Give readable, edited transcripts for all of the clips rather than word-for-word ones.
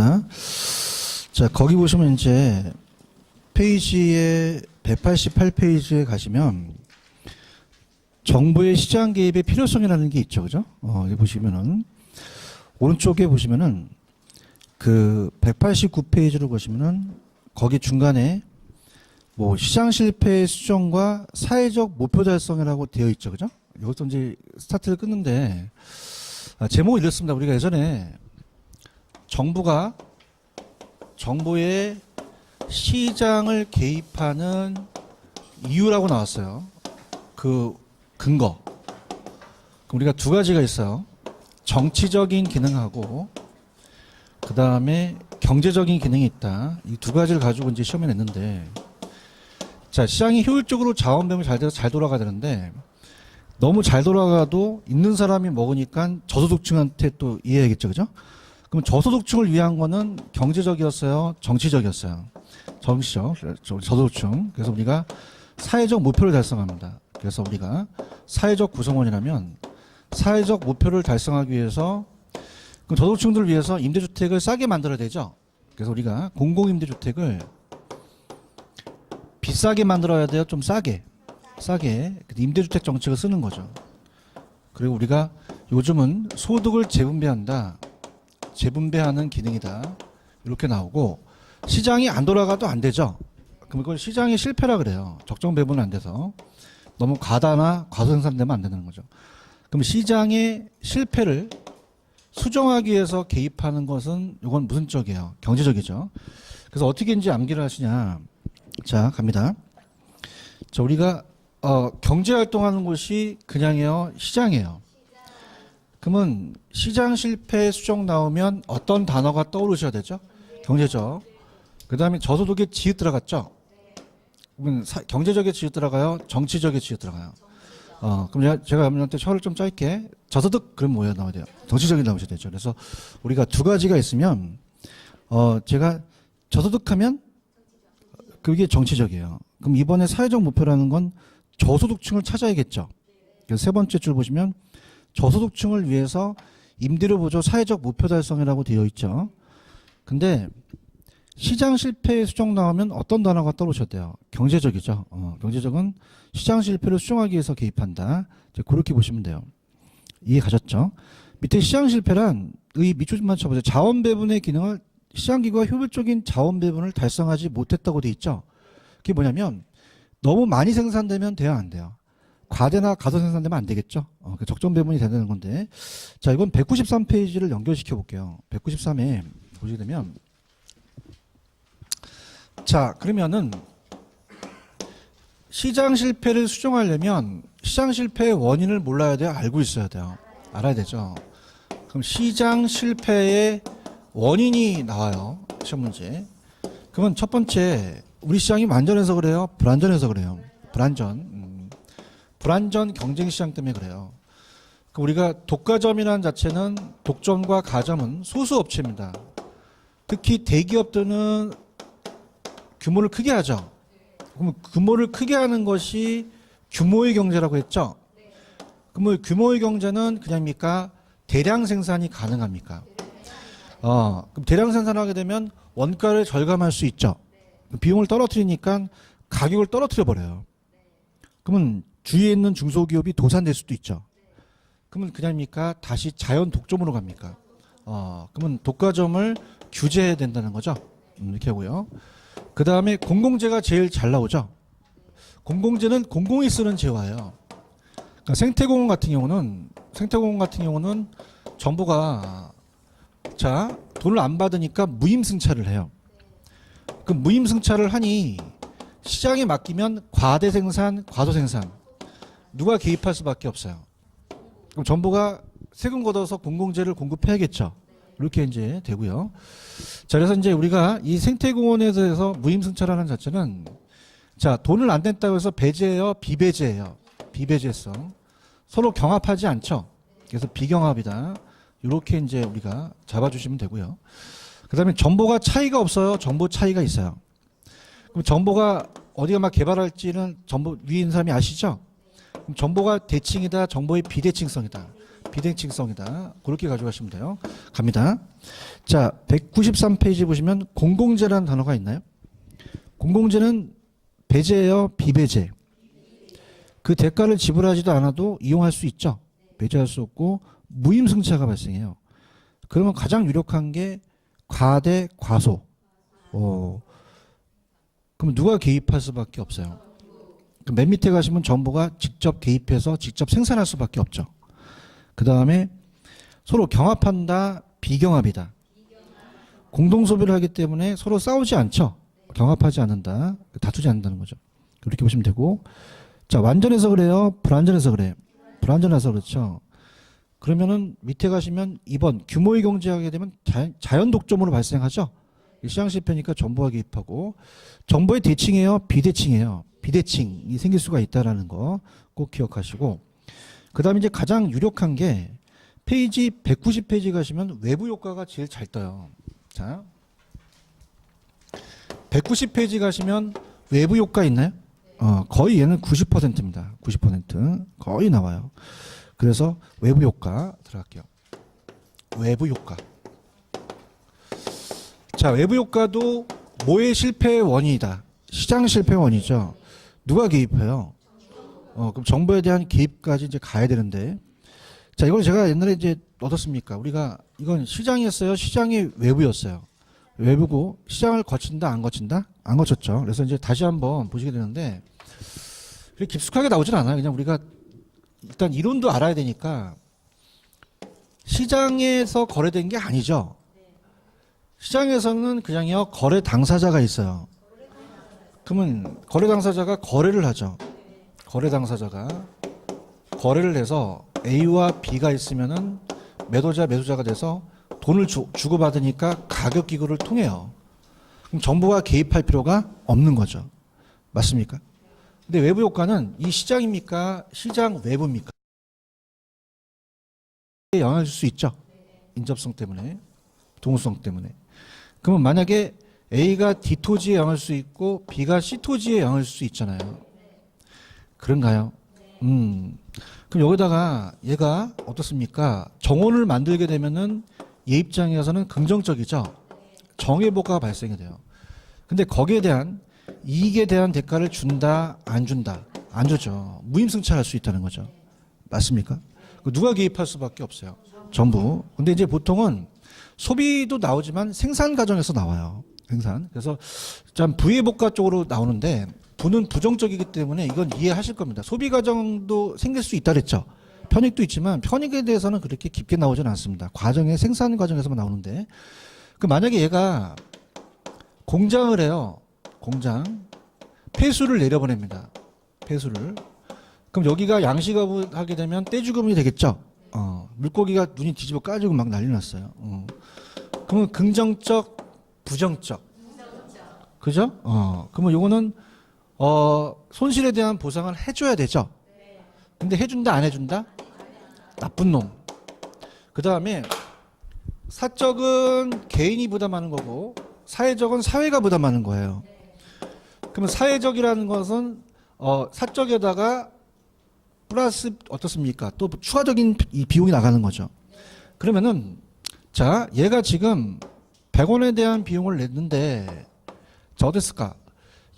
갑니다. 자, 거기 보시면 이제 페이지에 188페이지에 가시면 정부의 시장 개입의 필요성이라는 게 있죠. 그죠? 여기 보시면은 오른쪽에 보시면은 그 189페이지로 보시면은 거기 중간에 뭐 시장 실패의 수정과 사회적 목표 달성이라고 되어 있죠. 그죠? 여기서 이제 스타트를 끊는데 제목이 이렇습니다. 우리가 예전에 정부의 시장을 개입하는 이유라고 나왔어요. 그 근거. 그럼 우리가 두 가지가 있어요. 정치적인 기능하고 그 다음에 경제적인 기능이 있다. 이 두 가지를 가지고 이제 시험에 냈는데, 자, 시장이 효율적으로 자원 배분이 잘 돼서 잘 돌아가야 되는데 너무 잘 돌아가도 있는 사람이 먹으니까 저소득층한테 또 이해해야겠죠, 그죠? 그럼 저소득층을 위한 거는 경제적이었어요, 정치적이었어요? 정치적, 저소득층. 그래서 우리가 사회적 목표를 달성합니다. 그래서 우리가 사회적 구성원이라면 사회적 목표를 달성하기 위해서 그럼 저소득층들을 위해서 임대주택을 싸게 만들어야 되죠. 그래서 우리가 공공임대주택을 비싸게 만들어야 돼요, 좀 싸게 임대주택 정책을 쓰는 거죠. 그리고 우리가 요즘은 소득을 재분배한다, 재분배하는 기능이다, 이렇게 나오고, 시장이 안 돌아가도 안 되죠. 그럼 그걸 시장의 실패라 그래요. 적정 배분은 안 돼서 너무 과다나 과소생산되면 안 되는 거죠. 그럼 시장의 실패를 수정하기 위해서 개입하는 것은 이건 무슨 쪽이에요? 경제적이죠. 그래서 어떻게 이제 암기를 하시냐. 자, 갑니다. 자, 우리가 경제 활동하는 곳이 그냥이요, 시장이에요. 그러면 시장 실패 수정 나오면 어떤 단어가 떠오르셔야 되죠? 경제적. 그 다음에 저소득의 지읒 들어갔죠? 그러면 경제적의 지읒 들어가요? 정치적의 지읒 들어가요? 그럼 제가 여러분한테 철을 좀 짧게, 저소득, 그럼 뭐야 나와야 돼요? 정치적인 나오셔야 되죠. 그래서 우리가 두 가지가 있으면, 제가 저소득하면 그게 정치적이에요. 그럼 이번에 사회적 목표라는 건 저소득층을 찾아야겠죠. 그래서 세 번째 줄 보시면 저소득층을 위해서 임대료 보조 사회적 목표 달성이라고 되어 있죠. 근데 시장 실패 수정 나오면 어떤 단어가 떠오르셔야 돼요? 경제적이죠. 경제적은 시장 실패를 수정하기 위해서 개입한다. 이제 그렇게 보시면 돼요. 이해 가셨죠? 밑에 시장 실패란 의 밑줄 좀 맞춰보세요. 자원 배분의 기능을 시장기구가 효율적인 자원 배분을 달성하지 못했다고 돼 있죠. 그게 뭐냐면 너무 많이 생산되면 돼야 안 돼요. 과대나 과소 생산되면 안 되겠죠. 적정 배분이 돼야 되는 건데, 자, 이건 193페이지를 연결시켜 볼게요. 193에 보시게 되면, 자, 그러면은 시장 실패를 수정하려면 시장 실패의 원인을 몰라야 돼요, 알고 있어야 돼요? 알아야 되죠. 그럼 시장 실패의 원인이 나와요, 시험 문제. 그러면 첫 번째, 우리 시장이 완전해서 그래요, 불완전해서 그래요? 불완전 경쟁 시장 때문에 그래요. 우리가 독과점이라는 자체는, 독점과 가점은 소수 업체입니다. 특히 대기업들은 규모를 크게 하죠. 그러면 규모를 크게 하는 것이 규모의 경제라고 했죠. 그러면 규모의 경제는 그냥입니까? 대량 생산이 가능합니까? 그럼 대량 생산하게 되면 원가를 절감할 수 있죠. 비용을 떨어뜨리니까 가격을 떨어뜨려 버려요. 그러면 주위에 있는 중소기업이 도산될 수도 있죠. 그러면 그냥입니까? 다시 자연 독점으로 갑니까? 그러면 독과점을 규제해야 된다는 거죠. 이렇게 하고요. 그 다음에 공공재가 제일 잘 나오죠. 공공재는 공공이 쓰는 재화예요. 그러니까 생태공원 같은 경우는 정부가 자, 돈을 안 받으니까 무임승차를 해요. 그 무임승차를 하니 시장에 맡기면 과대생산, 과소생산, 누가 개입할 수밖에 없어요. 그럼 정부가 세금 걷어서 공공재를 공급해야겠죠. 이렇게 이제 되고요. 자, 그래서 이제 우리가 이 생태공원에 대해서 무임승차라는 자체는, 자, 돈을 안 냈다고 해서 배제예요, 비배제예요? 비배제성. 서로 경합하지 않죠. 그래서 비경합이다. 이렇게 이제 우리가 잡아주시면 되고요. 그 다음에 정보가 차이가 없어요, 정보 차이가 있어요. 그럼 정보가 어디가 막 개발할지는 정보 위에 있는 사람이 아시죠? 그럼 정보가 대칭이다, 정보의 비대칭성이다. 비대칭성이다. 그렇게 가져가시면 돼요. 갑니다. 자, 193페이지 보시면 공공재라는 단어가 있나요? 공공재는 배제예요, 비배제? 그 대가를 지불하지도 않아도 이용할 수 있죠. 배제할 수 없고 무임승차가 발생해요. 그러면 가장 유력한 게 과대 과소. 그럼 누가 개입할 수밖에 없어요. 맨 밑에 가시면 정부가 직접 개입해서 직접 생산할 수밖에 없죠. 그 다음에 서로 경합한다, 비경합이다. 공동소비를 하기 때문에 서로 싸우지 않죠. 경합하지 않는다, 다투지 않는다는 거죠. 그렇게 보시면 되고, 자, 완전해서 그래요, 불완전해서 그래요? 불완전해서 그렇죠. 그러면은 밑에 가시면 2번 규모의 경제하게 되면 자연 독점으로 발생하죠. 시장 실패니까 정부가 개입하고, 정부의 대칭이에요, 비대칭이에요? 비대칭이 생길 수가 있다라는 거 꼭 기억하시고, 그 다음에 이제 가장 유력한 게 페이지 190페이지 가시면 외부 효과가 제일 잘 떠요. 자, 190페이지 가시면 외부 효과 있나요? 거의 얘는 90%입니다. 90% 거의 나와요. 그래서 외부 효과 들어갈게요. 외부 효과. 자, 외부 효과도 뭐의 실패의 원인이다? 시장 실패의 원이죠. 누가 개입해요? 그럼 정부에 대한 개입까지 이제 가야 되는데, 자, 이걸 제가 옛날에 이제 어떻습니까? 우리가 이건 시장이었어요, 시장이 외부였어요. 외부고 시장을 거친다, 안 거친다? 안 거쳤죠. 그래서 이제 다시 한번 보시게 되는데, 그렇게 깊숙하게 나오진 않아요. 그냥 우리가 일단 이론도 알아야 되니까, 시장에서 거래된 게 아니죠. 시장에서는 그냥요, 거래 당사자가 있어요. 그러면 거래 당사자가 거래를 하죠. 거래 당사자가 거래를 해서 A와 B가 있으면은 매도자, 매수자가 돼서 돈을 주고받으니까 가격 기구를 통해요. 그럼 정부가 개입할 필요가 없는 거죠. 맞습니까? 근데 외부 효과는 이 시장입니까? 시장 외부입니까? 영향을 줄 수 있죠. 인접성 때문에, 동일성 때문에. 그러면 만약에 A가 D 토지에 영향을 줄 수 있고 B가 C 토지에 영향을 줄 수 있잖아요. 그런가요? 그럼 여기다가 얘가 어떻습니까? 정원을 만들게 되면은 얘 입장에서는 긍정적이죠. 정회복가 발생이 돼요. 근데 거기에 대한 이익에 대한 대가를 준다, 안 준다? 안 주죠. 무임승차할 수 있다는 거죠. 맞습니까? 누가 개입할 수밖에 없어요. 정부. 근데 이제 보통은 소비도 나오지만 생산 과정에서 나와요. 생산. 그래서 참 부의복가 쪽으로 나오는데, 부는 부정적이기 때문에 이건 이해하실 겁니다. 소비 과정도 생길 수 있다 그랬죠. 편익도 있지만 편익에 대해서는 그렇게 깊게 나오지는 않습니다. 과정의 생산 과정에서만 나오는데, 그 만약에 얘가 공장을 해요. 공장. 폐수를 내려보냅니다. 폐수를. 그럼 여기가 양식업을 하게 되면 떼주금이 되겠죠. 물고기가 눈이 뒤집어 까지고 막 난리 났어요. 그러면 긍정적, 부정적. 그죠? 그러면 요거는 손실에 대한 보상을 해줘야 되죠. 근데 해준다, 안 해준다? 나쁜 놈. 그 다음에 사적은 개인이 부담하는 거고, 사회적은 사회가 부담하는 거예요. 그러면 사회적이라는 것은 사적에다가 플러스 어떻습니까? 또 추가적인 이 비용이 나가는 거죠. 그러면은 자, 얘가 지금 100원에 대한 비용을 냈는데, 자, 어땠을까?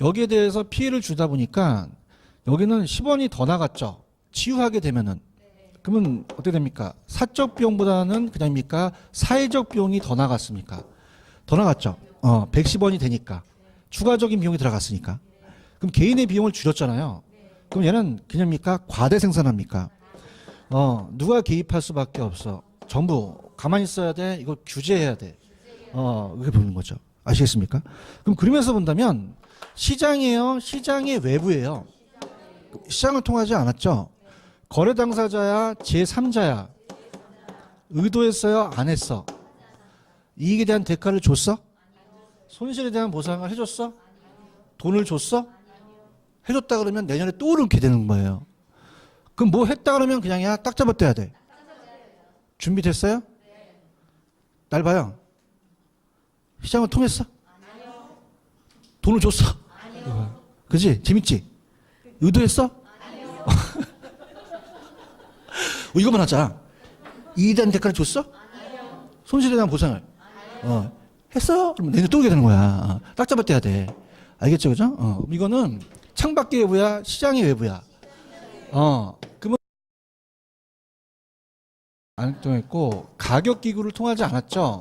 여기에 대해서 피해를 주다 보니까 여기는 10원이 더 나갔죠. 치유하게 되면은. 그러면 어떻게 됩니까? 사적 비용보다는 그냥입니까? 사회적 비용이 더 나갔습니까? 더 나갔죠. 110원이 되니까. 추가적인 비용이 들어갔으니까. 그럼 개인의 비용을 줄였잖아요. 그럼 얘는 그냥입니까? 과대 생산합니까? 누가 개입할 수밖에 없어. 정부 가만히 있어야 돼. 이거 규제해야 돼. 이렇게 보는 거죠. 아시겠습니까? 그럼 그러면서 본다면 시장이에요? 시장의 외부예요? 시장을 통하지 않았죠? 거래 당사자야? 제3자야? 의도했어요? 안 했어? 이익에 대한 대가를 줬어? 손실에 대한 보상을 해줬어? 돈을 줬어? 해줬다 그러면 내년에 또 오르게 되는 거예요. 그럼 뭐 했다 그러면 그냥이야 딱 잡아떼야 돼. 준비됐어요? 날 봐요. 시장을 통했어? 돈을 줬어? 그지? 재밌지? 의도했어? 이거만 하자. 이에 대한 대가를 줬어? 손실에 대한 보상을. 했어? 그러면 내년 또 오게 되는 거야. 딱 잡아떼야 돼. 알겠죠, 그죠? 이거는 창밖의 외부야, 시장의 외부야. 그러면 안 통했고, 가격 기구를 통하지 않았죠.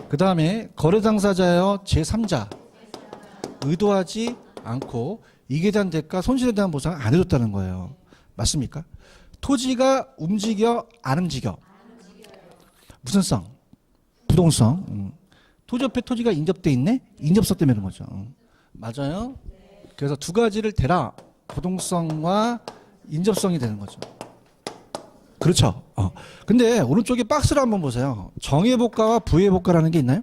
그 다음에 거래 당사자여 제3자. 의도하지 않고 이게 대한 대가, 손실에 대한 보상을 안 해줬다는 거예요. 맞습니까? 토지가 움직여, 안 움직여? 무슨 성? 부동성. 토지 옆에 토지가 인접돼 있네? 인접성 때문에 그런 거죠. 맞아요? 그래서 두 가지를 대라. 부동성과 인접성이 되는 거죠. 그렇죠. 근데 오른쪽에 박스를 한번 보세요. 정의보가와 부의보가라는 게 있나요?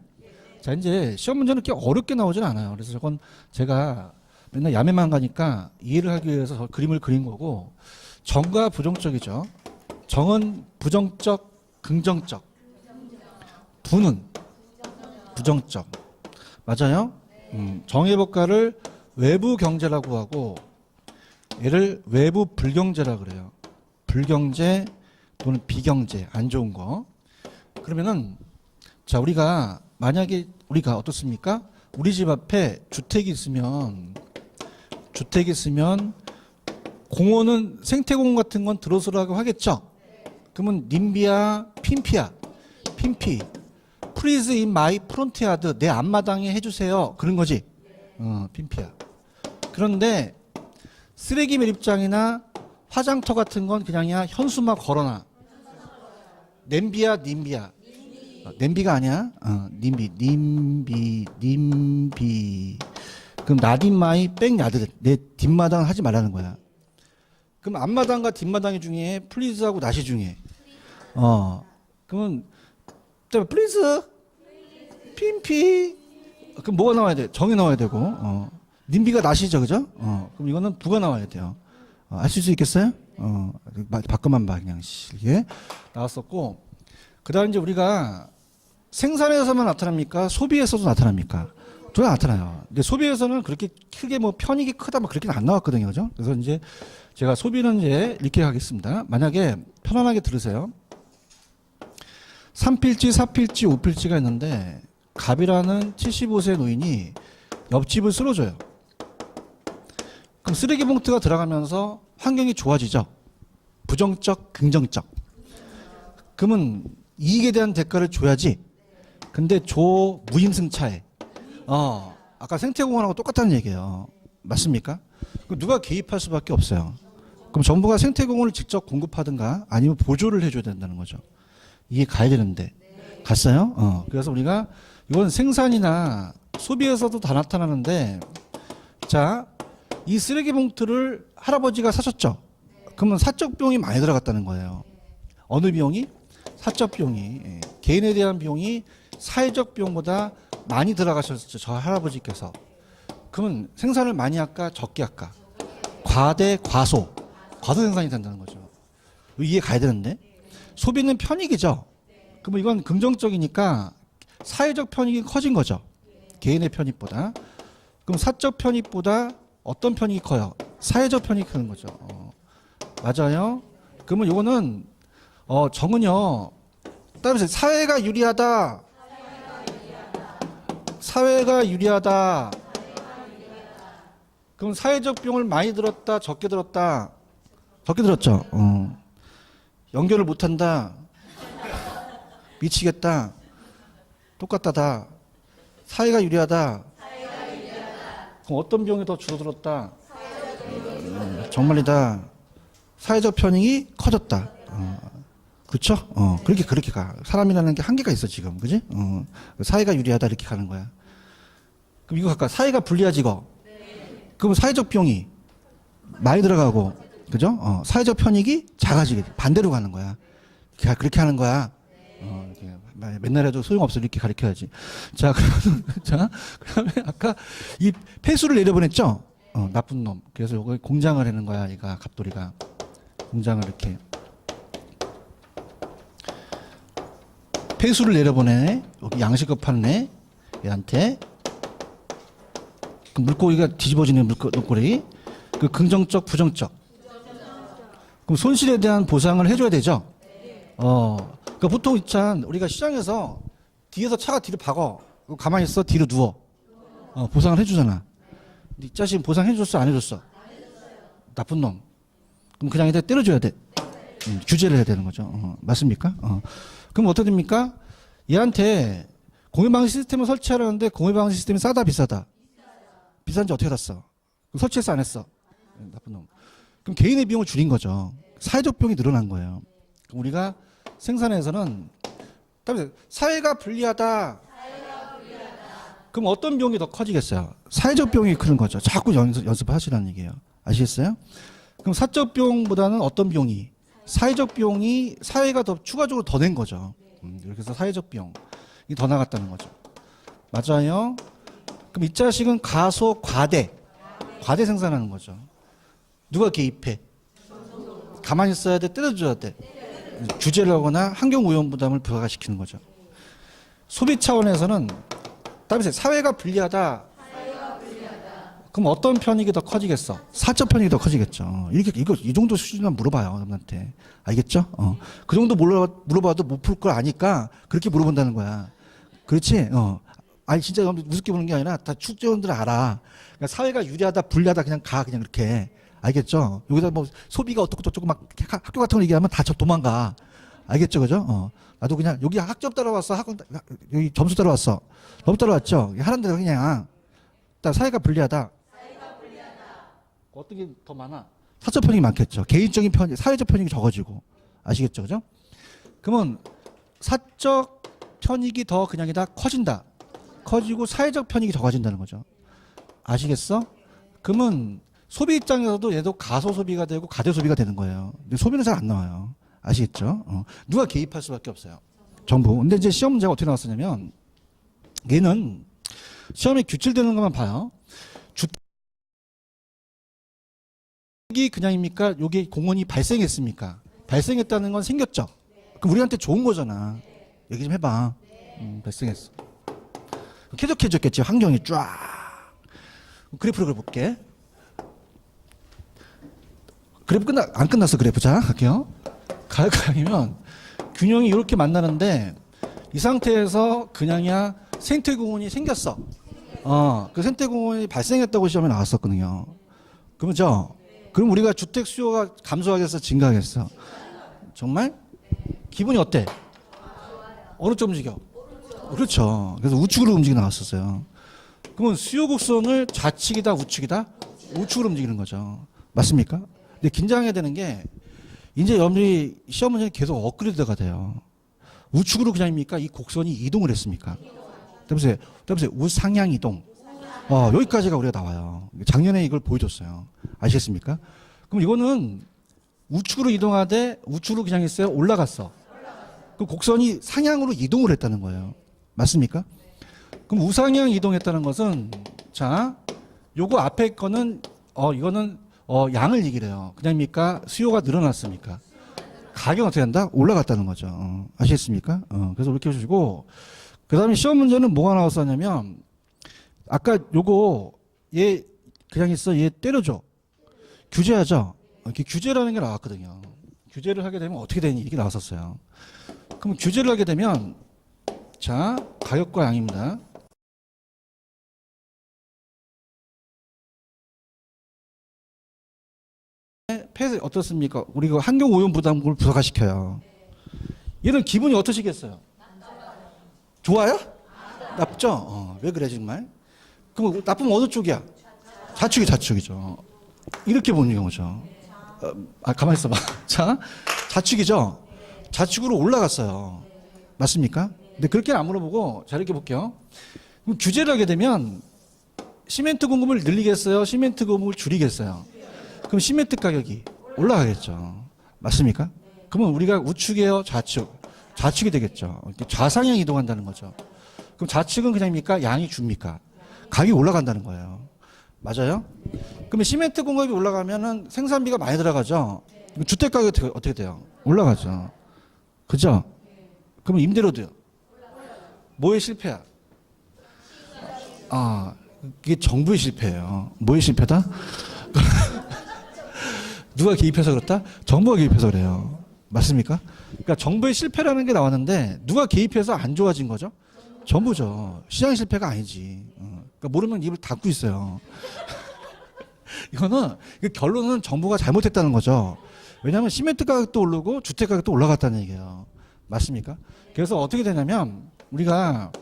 자, 이제 시험 문제는 그렇게 어렵게 나오진 않아요. 그래서 저건 제가 맨날 야매만 가니까 이해를 하기 위해서 저 그림을 그린 거고, 정과 부정적이죠. 정은 부정적, 긍정적. 부는 부정적. 맞아요? 정의보가를 외부 경제라고 하고, 얘를 외부 불경제라고 그래요. 불경제 또는 비경제, 안 좋은 거. 그러면은, 자, 우리가 만약에 우리가 어떻습니까? 우리 집 앞에 주택이 있으면 공원은 생태공원 같은 건 들어서라고 하겠죠? 그러면 님비야, 핀피야, 핀피. Please in my front yard. 내 앞마당에 해주세요. 그런 거지. 핀피야. 그런데 쓰레기 매립장이나 화장터 같은 건 그냥이야 현수막 걸어놔. 냄비야, 님비야. 냄비가 아니야. 님비. 그럼 나딘마이 백 야드. 내 뒷마당 하지 말라는 거야. 그럼 앞마당과 뒷마당 중에 플리즈하고 나시 중에. 그러면 플리즈, 핀피. 그럼 뭐가 나와야 돼? 정이 나와야 되고. 님비가 나시죠, 그죠? 그럼 이거는 부가 나와야 돼요. 아실 수 있겠어요? 바꿔만 봐, 그냥 이게 나왔었고. 그다음 이제 우리가 생산에서만 나타납니까? 소비에서도 나타납니까? 둘 다 나타나요. 근데 소비에서는 그렇게 크게 뭐 편익이 크다 뭐 그렇게는 안 나왔거든요, 그죠? 그래서 이제 제가 소비는 이제 이렇게 하겠습니다. 만약에 편안하게 들으세요. 3필지, 4필지, 5필지가 있는데 갑이라는 75세 노인이 옆집을 쓸어줘요. 그럼 쓰레기 봉투가 들어가면서 환경이 좋아지죠. 부정적, 긍정적. 그러면 이익에 대한 대가를 줘야지. 근데 무임승차에. 아까 생태공원하고 똑같다는 얘기예요. 맞습니까? 그럼 누가 개입할 수밖에 없어요. 그럼 정부가 생태공원을 직접 공급하든가 아니면 보조를 해줘야 된다는 거죠. 이게 가야 되는데. 갔어요? 그래서 우리가 이건 생산이나 소비에서도 다 나타나는데, 자, 이 쓰레기 봉투를 할아버지가 사셨죠? 그러면 사적 비용이 많이 들어갔다는 거예요. 어느 비용이? 사적 비용이. 개인에 대한 비용이 사회적 비용보다 많이 들어가셨죠, 저 할아버지께서. 그러면 생산을 많이 할까, 적게 할까? 과대, 과소 생산이 된다는 거죠. 이해 가야 되는데. 소비는 편익이죠. 그러면 이건 긍정적이니까 사회적 편익이 커진 거죠. 개인의 편익보다. 그럼 사적 편익보다 어떤 편익이 커요? 사회적 편익이 크는 거죠. 맞아요. 그러면 이거는 정은요. 따라서 사회가 유리하다. 사회가 유리하다. 그럼 사회적 비용을 많이 들었다, 적게 들었다? 적게 들었죠. 연결을 못한다. 미치겠다. 똑같다. 사회가 유리하다. 그럼 어떤 비용이 더 줄어들었다? 정말이다. 사회적 편익이 커졌다. 그렇죠? 그렇게 가. 사람이라는 게 한계가 있어 지금, 그지? 사회가 유리하다 이렇게 가는 거야. 그럼 이거 갈까? 사회가 불리해지고. 그럼 사회적 비용이 많이 들어가고, 그죠? 사회적 편익이 작아지게 반대로 가는 거야. 그렇게 하는 거야. 이렇게 맨날 해도 소용없어 이렇게 가르쳐야지. 자, 그러면 아까 이 폐수를 내려보냈죠? 나쁜 놈. 그래서 요거 공장을 하는 거야, 얘가 갑돌이가. 공장을 이렇게. 폐수를 내려보내. 여기 양식업 파는 얘한테. 그 물고기가 뒤집어지는 물고기. 그 긍정적, 부정적. 그럼 손실에 대한 보상을 해줘야 되죠. 그 그러니까 보통 있잖 우리가 시장에서 뒤에서 차가 뒤로 박어. 가만히 있어 뒤로 누워. 보상을 해주잖아. 네 자식 보상해줬어 안 해줬어? 나쁜 놈. 그럼 그냥 애들 때려줘야 돼. 규제를 해야 되는 거죠. 맞습니까? 그럼 어떻게 됩니까? 얘한테 공유방식 시스템을 설치하려는데 공유방식 시스템이 싸다 비싸다? 비싼지 어떻게 샀어? 설치해서 안 했어? 나쁜 놈. 그럼 개인의 비용을 줄인 거죠. 사회적 비용이 늘어난 거예요. 그럼 우리가 생산에서는 사회가 불리하다. 그럼 어떤 비용이 더 커지겠어요? 사회적 비용이 크는 거죠. 자꾸 연습하시라는 얘기예요. 아시겠어요? 그럼 사적 비용보다는 어떤 비용이? 사회적 비용이 사회가 더 추가적으로 더 낸 거죠. 이렇게 해서 사회적 비용이 더 나갔다는 거죠. 맞아요? 그럼 이 자식은 과대 생산하는 거죠. 누가 개입해? 가만히 있어야 돼? 때려줘야 돼? 규제를 하거나 환경오염 부담을 부과시키는 거죠. 소비 차원에서는 사회가 불리하다. 그럼 어떤 편익이 더 커지겠어? 사적 편익이 더 커지겠죠. 이 정도 수준만 물어봐요, 여러분한테. 알겠죠? 그 정도 물어봐도 못 풀 걸 아니까 그렇게 물어본다는 거야. 그렇지? 아니, 진짜 여러분 우습게 보는 게 아니라 다 출제원들은 알아. 그러니까 사회가 유리하다, 불리하다 그냥 그냥 그렇게. 알겠죠? 여기다 뭐 소비가 어떻고 저쩌고 막 학교 같은 거 얘기하면 다 도망가. 알겠죠? 그죠? 나도 그냥 여기 학점 따라왔어. 여기 점수 따라왔어. 너무 따라왔죠? 하는 대로 그냥. 사회가 불리하다. 어떤 게 더 많아? 사적 편익이 많겠죠. 개인적인 사회적 편익이 적어지고. 아시겠죠? 그죠? 그러면 사적 편익이 더 그냥이다 커진다. 커지고 사회적 편익이 적어진다는 거죠. 아시겠어? 그러면 소비 입장에서도 얘도 가소 소비가 되고 가대 소비가 되는 거예요. 근데 소비는 잘 안 나와요. 아시겠죠? 누가 개입할 수밖에 없어요. 정부. 근데 이제 시험 문제가 어떻게 나왔었냐면 얘는 시험에 규칙되는 것만 봐요. 주택이 그냥입니까? 여기 공원이 발생했습니까? 발생했다는 건 생겼죠? 그럼 우리한테 좋은 거잖아. 얘기 좀 해봐. 발생했어. 쾌적해졌겠지. 환경이 쫙. 그래프를 볼게. 그래프 안 끝났어. 그래프. 자, 갈게요. 가역강이면 균형이 이렇게 만나는데 이 상태에서 그냥이야 생태공원이 생겼어. 그 생태공원이 발생했다고 시험에 나왔었거든요. 그러죠? 그럼 우리가 주택 수요가 감소하겠어? 증가하겠어? 정말? 기분이 어때? 어느 쪽 움직여? 그렇죠. 그래서 우측으로 움직여 나왔었어요. 그러면 수요 곡선을 좌측이다, 우측이다? 우측으로 움직이는 거죠. 맞습니까? 근데 긴장해야 되는 게 이제 여러분들이 시험 문제는 계속 업그레이드가 돼요. 우측으로 그냥입니까? 이 곡선이 이동을 했습니까? 보세요. 우상향 이동. 여기까지가 우리가 나와요. 작년에 이걸 보여줬어요. 아시겠습니까? 그럼 이거는 우측으로 이동하되 우측으로 그냥 했어요? 올라갔어. 그 곡선이 상향으로 이동을 했다는 거예요. 맞습니까? 그럼 우상향 이동했다는 것은 자, 요거 앞에 거는 이거는 양을 얘기해요. 그냥입니까? 수요가 늘어났습니까? 가격은 어떻게 한다? 올라갔다는 거죠. 아시겠습니까? 그래서 이렇게 해주시고 그 다음에 시험 문제는 뭐가 나왔었냐면 아까 요거 얘 그냥 있어 얘 때려줘. 규제하죠. 이렇게 규제라는 게 나왔거든요. 규제를 하게 되면 어떻게 되니 이게 나왔었어요. 그럼 규제를 하게 되면 자 가격과 양입니다. 폐쇄 어떻습니까? 우리가 환경 오염 부담을 부과시켜요. 얘는 기분이 어떠시겠어요? 좋아요? 나쁘죠? 왜 그래 정말? 그럼 나쁘면 어느 쪽이야? 좌측이죠. 이렇게 보는 경우죠. 가만히 있어봐. 자, 좌측이죠? 좌측으로 올라갔어요. 맞습니까? 근데 그렇게는 안 물어보고 자 이렇게 볼게요. 그럼 규제를 하게 되면 시멘트 공급을 늘리겠어요? 시멘트 공급을 줄이겠어요? 그럼 시멘트 가격이 올라가겠죠. 맞습니까? 그러면 우리가 우측이에요? 좌측이 되겠죠. 좌상향 이동한다는 거죠. 그럼 좌측은 그냥입니까? 양이 줍니까? 가격이 올라간다는 거예요. 맞아요? 그러면 시멘트 공급이 올라가면은 생산비가 많이 들어가죠. 주택 가격이 어떻게 돼요? 올라가죠. 그죠? 그러면 임대료도요. 뭐의 실패야? 이게 정부의 실패예요. 뭐의 실패다? 누가 개입해서 그렇다? 정부가 개입해서 그래요. 맞습니까? 그러니까 정부의 실패라는 게 나왔는데 누가 개입해서 안 좋아진 거죠? 정부죠. 시장 실패가 아니지. 그러니까 모르면 입을 닫고 있어요. 이거는 결론은 정부가 잘못했다는 거죠. 왜냐하면 시멘트 가격도 오르고 주택 가격도 올라갔다는 얘기예요. 맞습니까? 그래서 어떻게 되냐면 우리가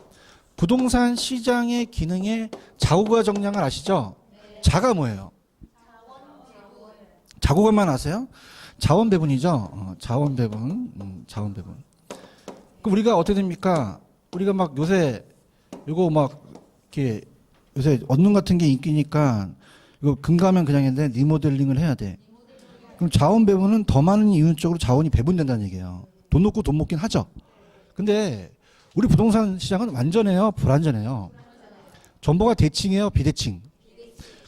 부동산 시장의 기능의 자구가 정량을 아시죠? 자가 뭐예요? 자구가만 아세요? 자원 배분이죠. 자원 배분, 자원 배분. 그럼 우리가 어떻게 됩니까? 우리가 막 요새 이거 막 이렇게 요새 원룸 같은 게 인기니까 이거 금가면 그냥 했는데 리모델링을 해야 돼. 그럼 자원 배분은 더 많은 이윤적으로 자원이 배분된다는 얘기예요. 돈 놓고 돈 먹긴 하죠. 근데 우리 부동산 시장은 완전해요, 불완전해요. 정보가 대칭이에요, 비대칭.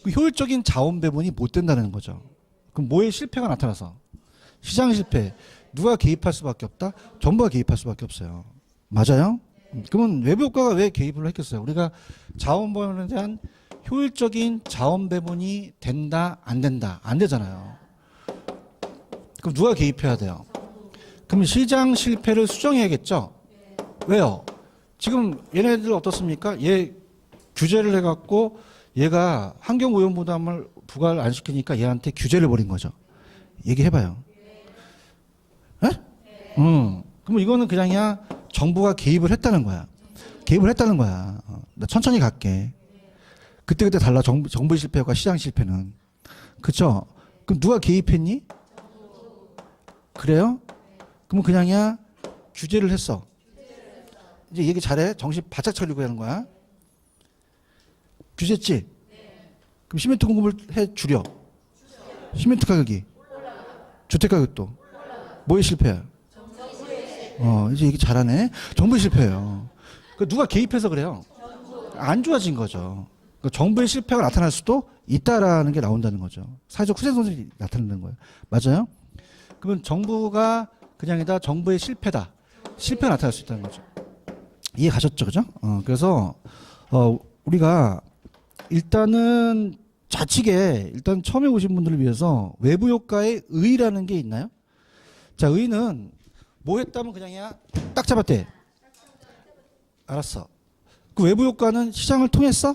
그 효율적인 자원 배분이 못 된다는 거죠. 그럼 뭐의 실패가 나타나서? 시장 실패. 누가 개입할 수밖에 없다? 정부가 개입할 수밖에 없어요. 맞아요? 그러면 외부 효과가 왜 개입을 했겠어요? 우리가 자원 배분에 대한 효율적인 자원 배분이 된다, 안 된다? 안 되잖아요. 그럼 누가 개입해야 돼요? 그럼 시장 실패를 수정해야겠죠? 왜요? 지금 얘네들 어떻습니까? 얘 규제를 해갖고 얘가 환경오염부담을 부과를 안 시키니까 얘한테 규제를 벌인 거죠. 얘기해봐요. 에? 그럼 이거는 그냥이야 정부가 개입을 했다는 거야. 개입을 했다는 거야. 나 천천히 갈게. 그때그때 달라. 정부의 실패와 시장 실패는. 그쵸? 그럼 누가 개입했니? 그래요? 그럼 그냥이야 규제를 했어. 이제 얘기 잘해. 정신 바짝 차리고 하는 거야. 규제했지? 그럼 시멘트 공급을 해 줄여. 시멘트 가격이. 주택 가격도. 뭐의 실패야? 이제 얘기 잘하네. 정부의 실패예요. 누가 개입해서 그래요? 안 좋아진 거죠. 정부의 실패가 나타날 수도 있다라는 게 나온다는 거죠. 사회적 후생손실이 나타나는 거예요. 맞아요? 그러면 정부가 그냥이다 정부의 실패다. 실패가 나타날 수 있다는 거죠. 이해 가셨죠? 그죠? 그래서 우리가 일단은 좌측에 일단 처음에 오신 분들을 위해서 외부 효과의 의의라는 게 있나요? 자, 의의는 뭐 했다면 그냥이야 딱 잡았대. 알았어. 그 외부 효과는 시장을 통했어?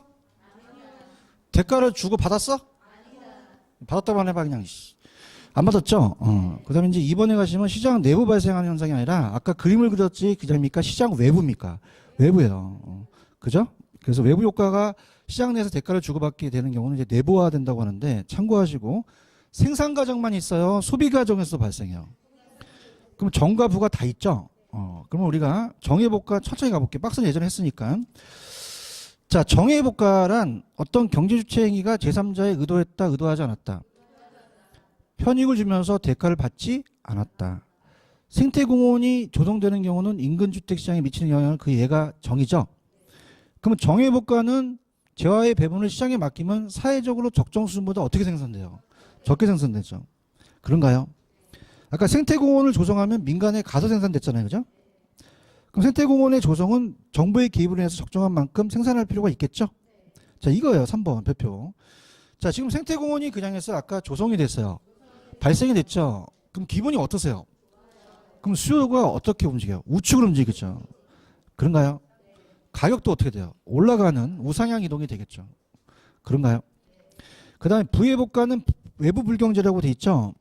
대가를 주고 받았어? 받았다만 해봐 그냥. 안 받았죠? 그 다음에 이제 이번에 가시면 시장 내부 발생하는 현상이 아니라 아까 그림을 그렸지 그자입니까? 시장 외부입니까? 외부예요. 그죠? 그래서 외부 효과가 시장 내에서 대가를 주고받게 되는 경우는 이제 내부화 된다고 하는데 참고하시고 생산 과정만 있어요? 소비 과정에서 발생해요? 그럼 정과 부가 다 있죠? 그러면 우리가 정해볼까 천천히 가볼게요. 박스는 예전에 했으니까. 자, 정해볼까란 어떤 경제주체 행위가 제3자의 의도했다, 의도하지 않았다. 편익을 주면서 대가를 받지 않았다. 생태공원이 조성되는 경우는 인근 주택시장에 미치는 영향을 그 예가 정의죠. 그러면 정해복과는 재화의 배분을 시장에 맡기면 사회적으로 적정 수준보다 어떻게 생산돼요? 적게 생산되죠. 그런가요? 아까 생태공원을 조성하면 민간에 가서 생산됐잖아요. 그죠? 그럼 생태공원의 조성은 정부의 개입을 해서 적정한 만큼 생산할 필요가 있겠죠? 자, 이거예요. 3번 배표. 자, 지금 생태공원이 그냥 해서 아까 조성이 됐어요. 발생이 됐죠. 그럼 기분이 어떠세요? 그럼 수요가 어떻게 움직여요? 우측으로 움직이죠. 그런가요? 가격도 어떻게 돼요? 올라가는 우상향 이동이 되겠죠. 그런가요? 그 다음에 부의복과는 외부 불경제라고 돼 있죠.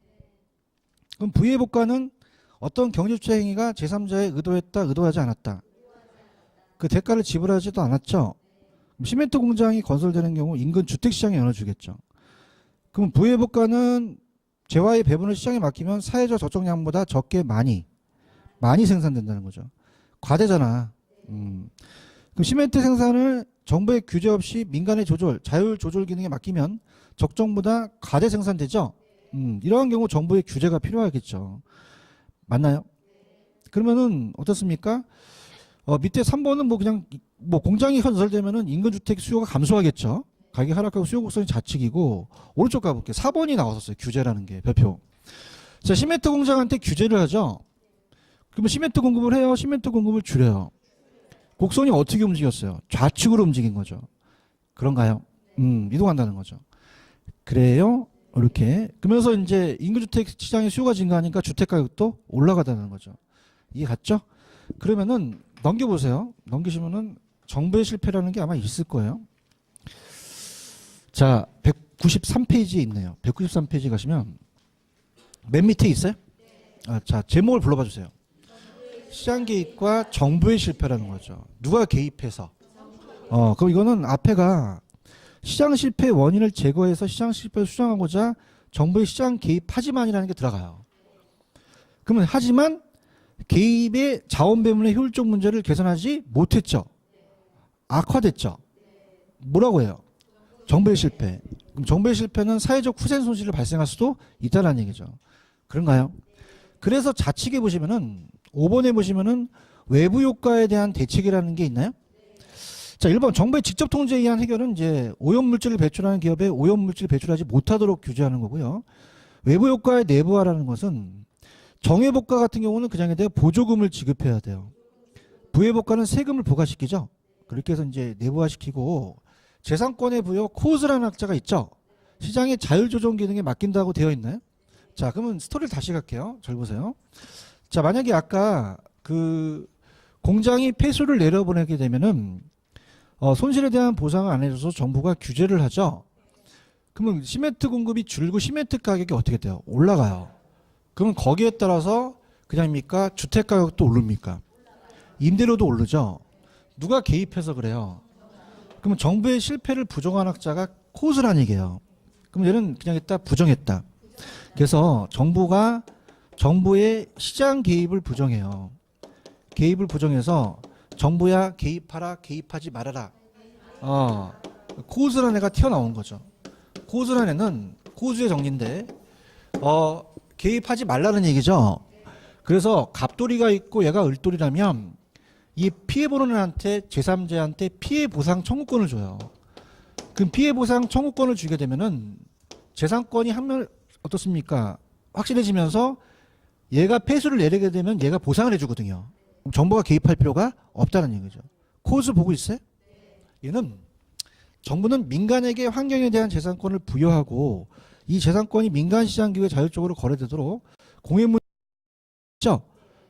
그럼 부의복과는 어떤 경제주체 행위가 제3자의 의도했다, 의도하지 않았다. 그 대가를 지불하지도 않았죠. 시멘트 공장이 건설되는 경우 인근 주택시장에 영향을 주겠죠. 그럼 부의복과는 재화의 배분을 시장에 맡기면 사회적 적정량보다 적게 많이 생산된다는 거죠. 과대잖아. 그럼 시멘트 생산을 정부의 규제 없이 민간의 조절, 자율 조절 기능에 맡기면 적정보다 과대 생산되죠. 이러한 경우 정부의 규제가 필요하겠죠. 맞나요? 그러면은 어떻습니까? 밑에 3번은 뭐 그냥 뭐 공장이 건설되면은 인근 주택 수요가 감소하겠죠. 가격 하락하고 수요 곡선이 좌측이고 오른쪽 가볼게요. 4번이 나왔었어요. 규제라는 게 별표. 자, 시멘트 공장한테 규제를 하죠. 그러면 시멘트 공급을 해요. 시멘트 공급을 줄여요. 곡선이 어떻게 움직였어요? 좌측으로 움직인 거죠. 그런가요? 이동한다는 거죠. 그래요? 이렇게. 그러면서 이제 인구주택 시장의 수요가 증가하니까 주택 가격도 올라가다는 거죠. 이해 갔죠? 그러면은 넘겨보세요. 넘기시면은 정부의 실패라는 게 아마 있을 거예요. 자, 193페이지에 있네요. 193페이지 가시면 맨 밑에 있어요? 자, 제목을 불러봐 주세요. 시장 개입과 정부의 실패라는 거죠. 누가 개입해서? 그럼 이거는 앞에가 시장 실패의 원인을 제거해서 시장 실패를 수정하고자 정부의 시장 개입하지만이라는 게 들어가요. 그러면 하지만 개입의 자원 배분의 효율적 문제를 개선하지 못했죠. 악화됐죠. 뭐라고 해요? 정부의 실패. 그럼 정부의 실패는 사회적 후생 손실을 발생할 수도 있다는 얘기죠. 그런가요? 그래서 좌측에 보시면은 5번에 보시면은 외부 효과에 대한 대책이라는 게 있나요? 자, 1번 정부의 직접 통제에 의한 해결은 이제 오염물질을 배출하는 기업에 오염물질을 배출하지 못하도록 규제하는 거고요. 외부 효과의 내부화라는 것은 정외복과 같은 경우는 그 장에 대해 보조금을 지급해야 돼요. 부외복과는 세금을 부과시키죠. 그렇게 해서 이제 내부화시키고 재산권의 부여 코즈라는 학자가 있죠. 시장의 자율조정 기능에 맡긴다고 되어 있나요? 자, 그러면 스토리를 다시 갈게요. 잘 보세요. 자, 만약에 아까 그 공장이 폐수를 내려보내게 되면은 손실에 대한 보상을 안 해줘서 정부가 규제를 하죠. 그러면 시멘트 공급이 줄고 시멘트 가격이 어떻게 돼요? 올라가요. 그러면 거기에 따라서 그냥입니까? 주택 가격도 오릅니까? 임대료도 오르죠. 누가 개입해서 그래요? 그러면 정부의 실패를 부정한 학자가 코스란 얘기예요. 그럼 얘는 그냥 했다 부정했다. 그래서 정부의 시장 개입을 부정해요. 개입을 부정해서 정부야 개입하라 개입하지 말아라. 코즈란 애가 튀어나온 거죠. 코즈란 애는 코즈의 정리인데 개입하지 말라는 얘기죠. 그래서 갑돌이가 있고 얘가 을돌이라면 이 피해보는 애한테 제3자한테 피해보상 청구권을 줘요. 그럼 피해보상 청구권을 주게 되면은 재산권이 한면 어떻습니까? 확실해지면서 얘가 폐수를 내리게 되면 얘가 보상을 해주거든요. 정부가 개입할 필요가 없다는 얘기죠. 코즈 보고 있어요? 얘는 정부는 민간에게 환경에 대한 재산권을 부여하고 이 재산권이 민간 시장 기회에 자율적으로 거래되도록 공해문이죠.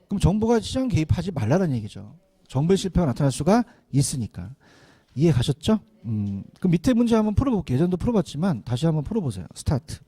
그럼 정부가 시장 개입하지 말라는 얘기죠. 정부의 실패가 나타날 수가 있으니까. 이해 가셨죠? 그 밑에 문제 한번 풀어볼게요. 예전도 풀어봤지만 다시 한번 풀어보세요. 스타트.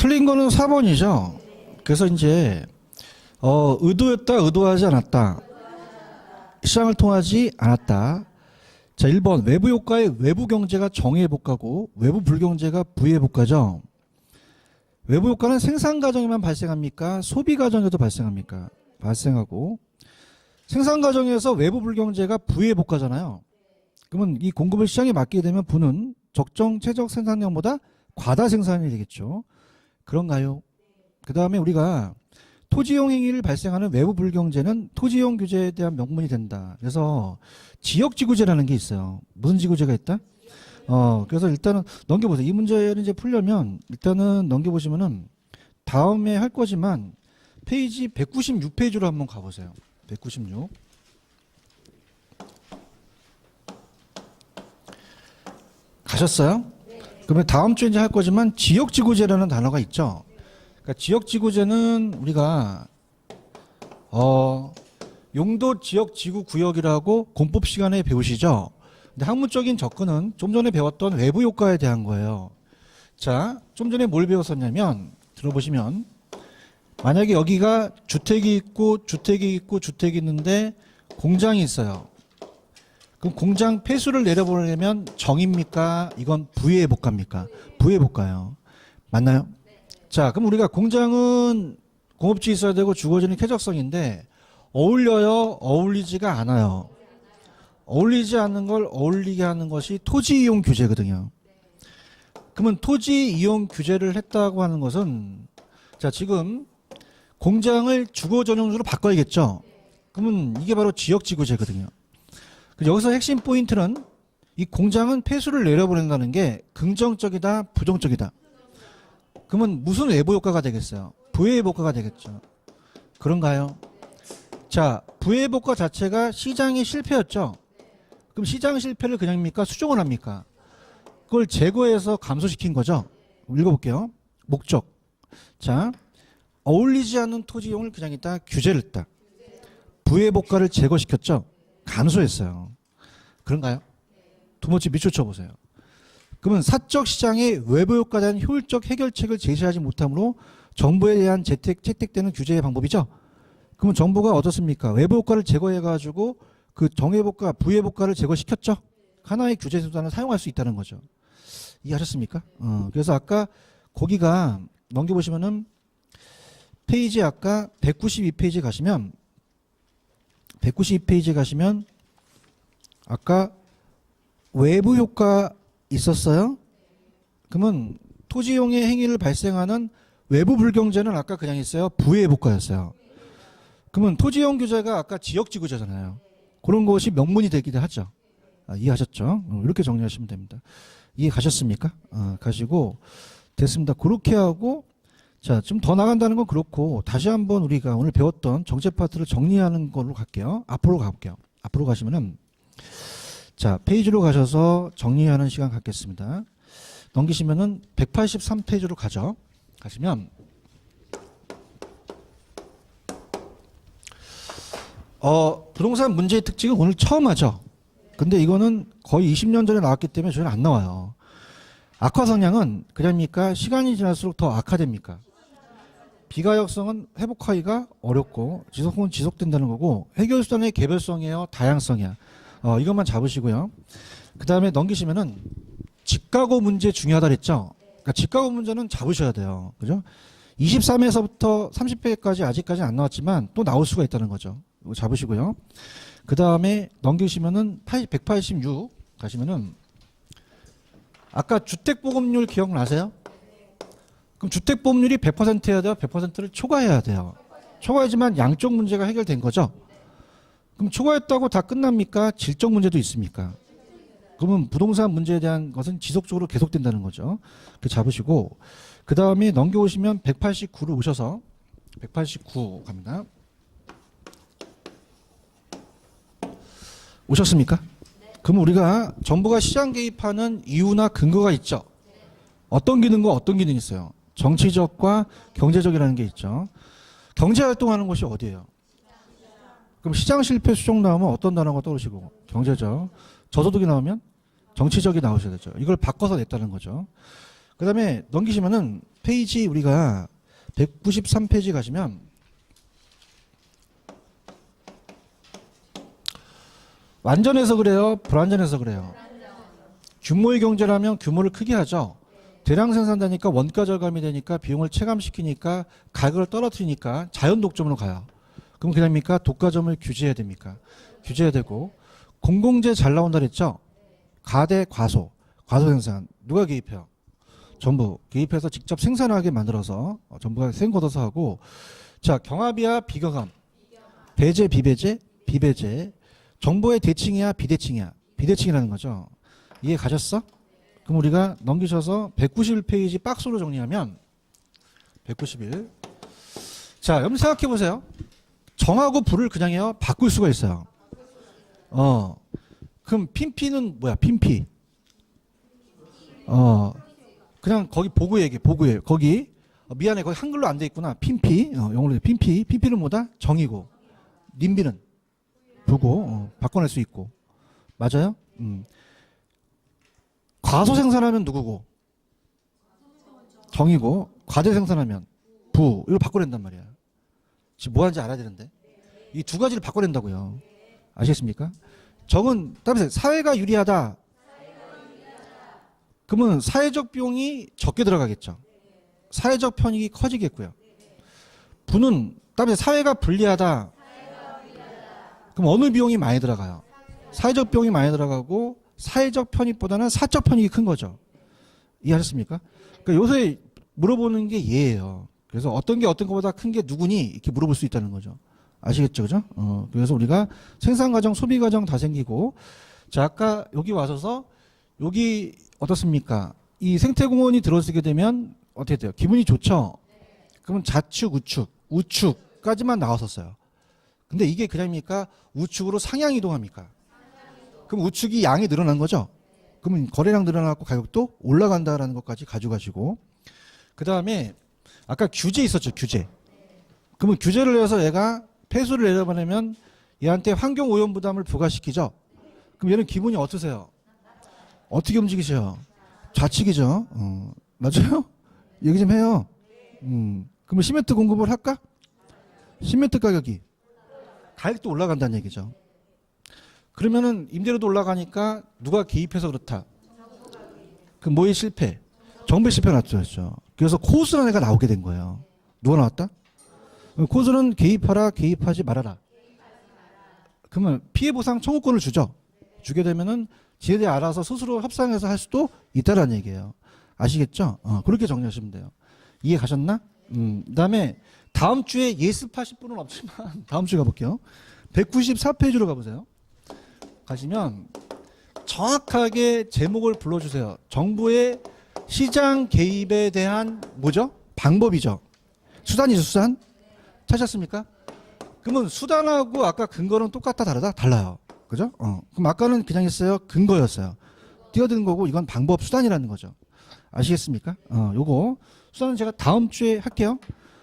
틀린 거는 4번이죠. 그래서 이제 의도했다, 의도하지 않았다. 시장을 통하지 않았다. 자, 1번 외부 효과의 외부 경제가 정의회복가고 외부 불경제가 부의회복가죠. 외부 효과는 생산 과정에만 발생합니까? 소비 과정에도 발생합니까? 발생하고 생산 과정에서 외부 불경제가 부의회복가잖아요. 그러면 이 공급을 시장에 맡기게 되면 부는 적정 최적 생산량보다 과다 생산이 되겠죠. 그런가요? 그 다음에 우리가 토지용 행위를 발생하는 외부 불경제는 토지용 규제에 대한 명분이 된다. 그래서 지역지구제라는 게 있어요. 무슨 지구제가 있다? 그래서 일단은 넘겨보세요. 이 문제를 이제 풀려면 일단은 넘겨보시면은 다음에 할 거지만 페이지 196페이지로 한번 가보세요. 196. 가셨어요? 그러면 다음 주에 이제 할 거지만 지역지구제라는 단어가 있죠. 그러니까 지역지구제는 우리가 용도 지역지구구역이라고 공법 시간에 배우시죠. 근데 학문적인 접근은 좀 전에 배웠던 외부 효과에 대한 거예요. 자, 좀 전에 뭘 배웠었냐면 들어보시면 만약에 여기가 주택이 있고 주택이 있고 주택이 있는데 공장이 있어요. 그럼 공장 폐수를 내려보내려면 정입니까? 이건 부의 복가입니까? 부의 복가예요. 맞나요? 자, 그럼 우리가 공장은 공업지 있어야 되고 주거지는 쾌적성인데 어울려요? 어울리지가 않아요. 어울리지 않는 걸 어울리게 하는 것이 토지 이용 규제거든요. 그러면 토지 이용 규제를 했다고 하는 것은 자, 지금 공장을 주거 전용지로 바꿔야겠죠. 그러면 이게 바로 지역지구제거든요. 여기서 핵심 포인트는 이 공장은 폐수를 내려보낸다는 게 긍정적이다, 부정적이다. 그러면 무슨 외부 효과가 되겠어요? 부의 효과가 되겠죠. 그런가요? 자, 부의 효과 자체가 시장이 실패였죠. 그럼 시장 실패를 그냥입니까? 수정을 합니까? 그걸 제거해서 감소시킨 거죠. 읽어볼게요. 목적. 자, 어울리지 않는 토지 이용을 그냥 있다 규제를 했다. 부의 복가를 제거시켰죠. 감소했어요. 그런가요? 두 번째 밑줄 쳐보세요. 그러면 사적 시장의 외부 효과에 대한 효율적 해결책을 제시하지 못하므로 정부에 대한 채택되는 규제의 방법이죠. 그러면 정부가 어떻습니까? 외부 효과를 제거해가지고 그 정외복과 부의복과를 제거시켰죠. 하나의 규제 수단을 사용할 수 있다는 거죠. 이해하셨습니까? 그래서 아까 거기가 넘겨보시면은 페이지 아까 192페이지 가시면 192페이지 가시면 아까 외부 효과 있었어요? 그러면 토지용의 행위를 발생하는 외부 불경제는 아까 그냥 있어요. 부의복과였어요. 그러면 토지용 규제가 아까 지역지구제잖아요. 그런 것이 명문이 되기도 하죠. 이해하셨죠? 이렇게 정리하시면 됩니다. 이해 가셨습니까? 가시고 됐습니다. 그렇게 하고 자, 좀 더 나간다는 건 그렇고 다시 한번 우리가 오늘 배웠던 정책 파트를 정리하는 걸로 갈게요. 앞으로 가볼게요. 앞으로 가시면은 자, 페이지로 가셔서 정리하는 시간 갖겠습니다. 넘기시면은 183페이지로 가죠. 가시면 부동산 문제의 특징은 오늘 처음 하죠. 근데 이거는 거의 20년 전에 나왔기 때문에 저희는 안 나와요. 악화 성향은 그럽니까? 시간이 지날수록 더 악화됩니까? 비가역성은 회복하기가 어렵고 지속은 지속된다는 거고 해결수단의 개별성이에요? 다양성이야? 이것만 잡으시고요. 그 다음에 넘기시면은 집가구 문제 중요하다 그랬죠? 그러니까 집가구 문제는 잡으셔야 돼요. 그죠? 23회에서부터 30회까지 아직까지는 안 나왔지만 또 나올 수가 있다는 거죠. 이거 잡으시고요. 그 다음에 넘기시면은 186 가시면은 아까 주택보급률 기억나세요? 그럼 주택보급률이 100%여야 돼요? 100%를 초과해야 돼요. 초과하지만 양쪽 문제가 해결된 거죠? 그럼 초과했다고 다 끝납니까? 질적 문제도 있습니까? 그러면 부동산 문제에 대한 것은 지속적으로 계속된다는 거죠. 그 잡으시고 그 다음에 넘겨오시면 189로 오셔서 189 갑니다. 오셨습니까? 그럼 우리가 정부가 시장 개입하는 이유나 근거가 있죠. 어떤 기능과 어떤 기능이 있어요. 정치적과 경제적이라는 게 있죠. 경제활동하는 곳이 어디예요? 그럼 시장 실패 수정 나오면 어떤 단어가 떠오르시고 경제적. 저소득이 나오면 정치적이 나오셔야 되죠. 이걸 바꿔서 냈다는 거죠. 그 다음에 넘기시면은 페이지 우리가 193페이지 가시면 완전해서 그래요? 불완전해서 그래요? 규모의 경제라면 규모를 크게 하죠. 대량 생산되니까 원가 절감이 되니까 비용을 체감시키니까 가격을 떨어뜨리니까 자연 독점으로 가요. 그럼 그럽니까? 독과점을 규제해야 됩니까? 규제해야 되고 공공재 잘 나온다 그랬죠? 가대 과소, 과소 생산 누가 개입해요? 정부 개입해서 직접 생산하게 만들어서 정부가 생 걷어서 하고 자 경합이야 비경합, 배제 비배제, 비배제 정부의 대칭이야 비대칭이야 비대칭이라는 거죠. 이해 가셨어? 그럼 우리가 넘기셔서 191페이지 박스로 정리하면 191 자 여러분 생각해 보세요. 정하고 부를 그냥 해요? 바꿀 수가 있어요. 그럼 핀피는 뭐야? 핀피 그냥 거기 보고 얘기해. 보고해. 거기 미안해 거기 한글로 안 돼 있구나. 핀피 영어로 핀피 핀피는 뭐다? 정이고 님비는 부고 바꿔낼 수 있고 맞아요? 과소 생산하면 누구고? 정이고 과대 생산하면 부. 이걸 바꿔낸단 말이야. 지금 뭐 하는지 알아야 되는데. 이 두 가지를 바꿔낸다고요. 아시겠습니까? 정은 따라서 사회가 유리하다. 그러면 사회적 비용이 적게 들어가겠죠. 사회적 편익이 커지겠고요. 부는 따라서 사회가 불리하다. 그럼 어느 비용이 많이 들어가요? 사회적 비용이 많이 들어가고 사회적 편익보다는 사적 편익이 큰 거죠. 이해하셨습니까? 그러니까 요새 물어보는 게 얘예요. 그래서 어떤 게 어떤 것보다 큰 게 누구니? 이렇게 물어볼 수 있다는 거죠. 아시겠죠? 그죠? 그래서 우리가 생산과정, 소비과정 다 생기고, 자, 아까 여기 와서서, 여기 어떻습니까? 이 생태공원이 들어서게 되면 어떻게 돼요? 기분이 좋죠? 그러면 좌측, 우측까지만 나왔었어요. 근데 이게 그냥입니까? 우측으로 상향 이동합니까? 그럼 우측이 양이 늘어난 거죠? 그러면 거래량 늘어나고 가격도 올라간다라는 것까지 가져가시고, 그 다음에 아까 규제 있었죠, 규제. 그러면 규제를 해서 얘가 폐수를 내려보내면 얘한테 환경 오염 부담을 부과시키죠. 그럼 얘는 기분이 어떠세요? 어떻게 움직이세요? 좌측이죠. 맞아요? 얘기 좀 해요. 그러면 시멘트 공급을 할까? 시멘트 가격도 올라간다는 얘기죠. 그러면은 임대료도 올라가니까 누가 개입해서 그렇다. 그 뭐의 실패? 정부의 실패가 나타났죠. 그래서 코스라는 애가 나오게 된 거예요. 누가 나왔다? 코스는 개입하라, 개입하지 말아라. 그러면 피해보상 청구권을 주죠. 주게 되면은 지네들이 알아서 스스로 협상해서 할 수도 있다라는 얘기예요. 아시겠죠? 그렇게 정리하시면 돼요. 이해 가셨나? 그다음에 다음 주에 예습하실 분은 없지만 다음 주에 가볼게요. 194페이지로 가보세요. 가시면 정확하게 제목을 불러주세요. 정부의 시장 개입에 대한 뭐죠? 방법이죠. 수단이죠, 수단. 찾았습니까? 그러면 수단하고 아까 근거는 똑같다, 다르다? 달라요. 그죠? 그럼 아까는 그냥 했어요. 근거였어요. 뛰어든 거고 이건 방법, 수단이라는 거죠. 아시겠습니까? 요거 수단은 제가 다음 주에 할게요.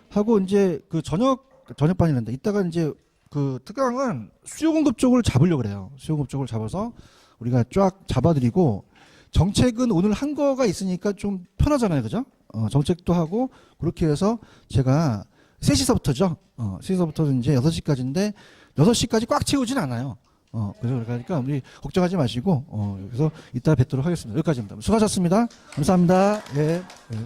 하고 이제 그 저녁반이란다. 이따가 이제 그 특강은 수요 공급 쪽을 잡으려고 그래요. 수요 공급 쪽을 잡아서 우리가 쫙 잡아드리고 정책은 오늘 한 거가 있으니까 좀 편하잖아요. 그죠? 정책도 하고 그렇게 해서 제가 3시서부터죠. 3시서부터 이제 6시까지인데 6시까지 꽉 채우진 않아요. 그래서 그러니까 우리 걱정하지 마시고 그래서 이따 뵙도록 하겠습니다. 여기까지입니다. 수고하셨습니다. 감사합니다. 예. 예.